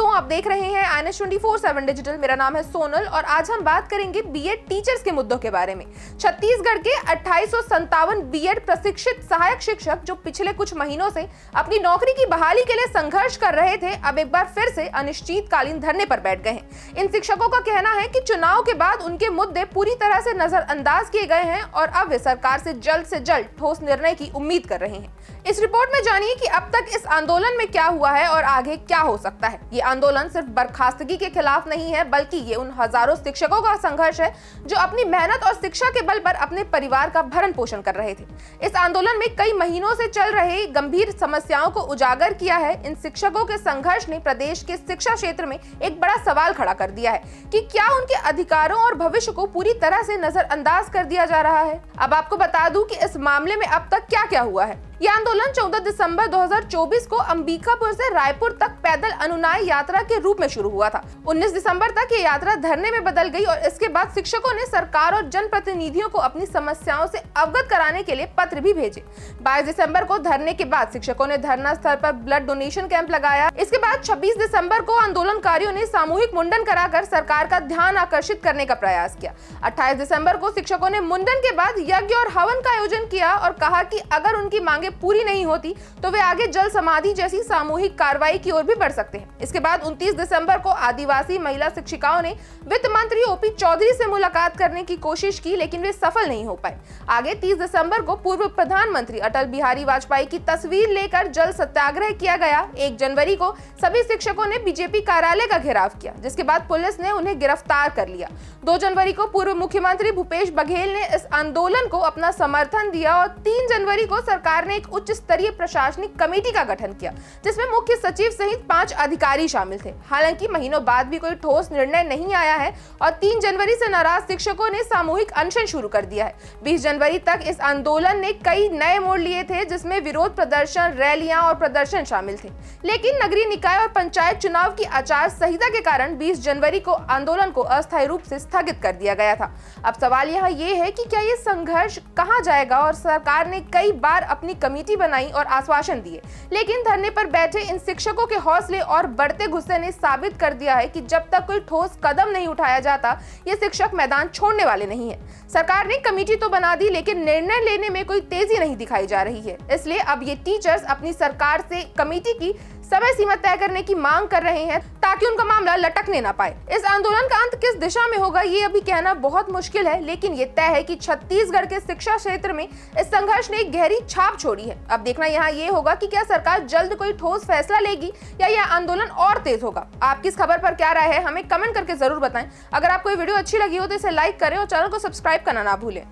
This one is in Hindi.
दोस्तों, आप देख रहे हैं INS 24/7 डिजिटल। मेरा नाम है सोनल और आज हम बात करेंगे बीएड टीचर्स के मुद्दों के बारे में। छत्तीसगढ़ के 2857 बीएड प्रशिक्षित सहायक शिक्षक जो पिछले कुछ महीनों से अपनी नौकरी की बहाली के लिए संघर्ष कर रहे थे, अब एक बार फिर से अनिश्चितकालीन धरने पर बैठ गए हैं। इन शिक्षकों का कहना है कि चुनाव के बाद उनके मुद्दे पूरी तरह से नजरअंदाज किए गए हैं और अब वे सरकार से जल्द ठोस निर्णय की उम्मीद कर रहे हैं। इस रिपोर्ट में जानिए कि अब तक इस आंदोलन में क्या हुआ है और आगे क्या हो सकता है। ये आंदोलन सिर्फ बर्खास्तगी के खिलाफ नहीं है, बल्कि ये उन हजारों शिक्षकों का संघर्ष है जो अपनी मेहनत और शिक्षा के बल पर अपने परिवार का भरण पोषण कर रहे थे। इस आंदोलन में कई महीनों से चल रहे गंभीर समस्याओं को उजागर किया है। इन शिक्षकों के संघर्ष ने प्रदेश के शिक्षा क्षेत्र में एक बड़ा सवाल खड़ा कर दिया है कि क्या उनके अधिकारों और भविष्य को पूरी तरह से नजरअंदाज कर दिया जा रहा है। अब आपको बता दूं कि इस मामले में अब तक क्या क्या हुआ है। यह आंदोलन 14 दिसंबर 2024 को अंबिकापुर से रायपुर तक पैदल अनुनाय यात्रा के रूप में शुरू हुआ था। 19 दिसंबर तक ये यात्रा धरने में बदल गई और इसके बाद शिक्षकों ने सरकार और जनप्रतिनिधियों को अपनी समस्याओं से अवगत कराने के लिए पत्र भी भेजे। 22 दिसंबर को धरने के बाद शिक्षकों ने धरना स्थल पर ब्लड डोनेशन कैंप लगाया। इसके बाद 26 दिसंबर को आंदोलनकारियों ने सामूहिक मुंडन कराकर सरकार का ध्यान आकर्षित करने का प्रयास किया। 28 दिसंबर को शिक्षकों ने मुंडन के बाद यज्ञ और हवन का आयोजन किया और कहा कि अगर उनकी मांगे पूरी नहीं होती तो वे आगे जल समाधि जैसी सामूहिक कार्रवाई की ओर भी बढ़ सकते हैं। इसके बाद 29 दिसंबर को आदिवासी महिला शिक्षिकाओं ने वित्त मंत्री ओपी चौधरी से मुलाकात करने की कोशिश की, लेकिन वे सफल नहीं हो पाए। आगे 30 दिसंबर को पूर्व प्रधानमंत्री अटल बिहारी वाजपेयी की तस्वीर लेकर जल सत्याग्रह किया गया। 1 जनवरी को सभी शिक्षकों ने बीजेपी कार्यालय का घेराव किया, जिसके बाद पुलिस ने उन्हें गिरफ्तार कर लिया। 2 जनवरी को पूर्व मुख्यमंत्री भूपेश बघेल ने इस आंदोलन को अपना समर्थन दिया और 3 जनवरी को सरकार ने एक उच्च स्तरीय प्रशासनिक कमेटी का गठन किया, जिसमें मुख्य सचिव सहित 5 अधिकारी शामिल थे। हालांकि महीनों बाद भी कोई ठोस निर्णय नहीं आया है और 3 जनवरी से नाराज शिक्षकों ने सामूहिक अनशन शुरू कर दिया है। 20 जनवरी तक इस आंदोलन ने कई नए मोड़ लिए थे, जिसमें विरोध प्रदर्शन, रैलियां और प्रदर्शन शामिल थे। लेकिन नगरीय निकाय और पंचायत चुनाव की आचार संहिता के कारण 20 जनवरी को आंदोलन को अस्थायी रूप से स्थगित कर दिया गया था। अब सवाल यहाँ ये है कि क्या ये संघर्ष कहाँ जाएगा। और सरकार ने कई बार अपनी कमेटी बनाई और आश्वासन दिए, लेकिन धरने पर बैठे इन शिक्षकों के हौसले और बढ़ते गुस्से ने साबित कर दिया है कि जब तक कोई ठोस कदम नहीं उठाया जाता, ये शिक्षक मैदान छोड़ने वाले नहीं है। सरकार ने कमेटी तो बना दी, लेकिन निर्णय लेने में कोई तेजी नहीं दिखाई जा रही है। इसलिए अब ये टीचर्स अपनी सरकार से कमेटी की समय सीमा तय करने की मांग कर रहे हैं, ताकि उनका मामला लटकने ना पाए। इस आंदोलन का अंत किस दिशा में होगा ये अभी कहना बहुत मुश्किल है, लेकिन ये तय है कि छत्तीसगढ़ के शिक्षा क्षेत्र में इस संघर्ष ने एक गहरी छाप छोड़ी है। अब देखना यहाँ ये होगा कि क्या सरकार जल्द कोई ठोस फैसला लेगी या यह आंदोलन और तेज होगा। आपकी इस खबर पर क्या राय है, हमें कमेंट करके जरूर बताएं। अगर आपको ये वीडियो अच्छी लगी हो तो इसे लाइक करें और चैनल को सब्सक्राइब करना ना भूलें।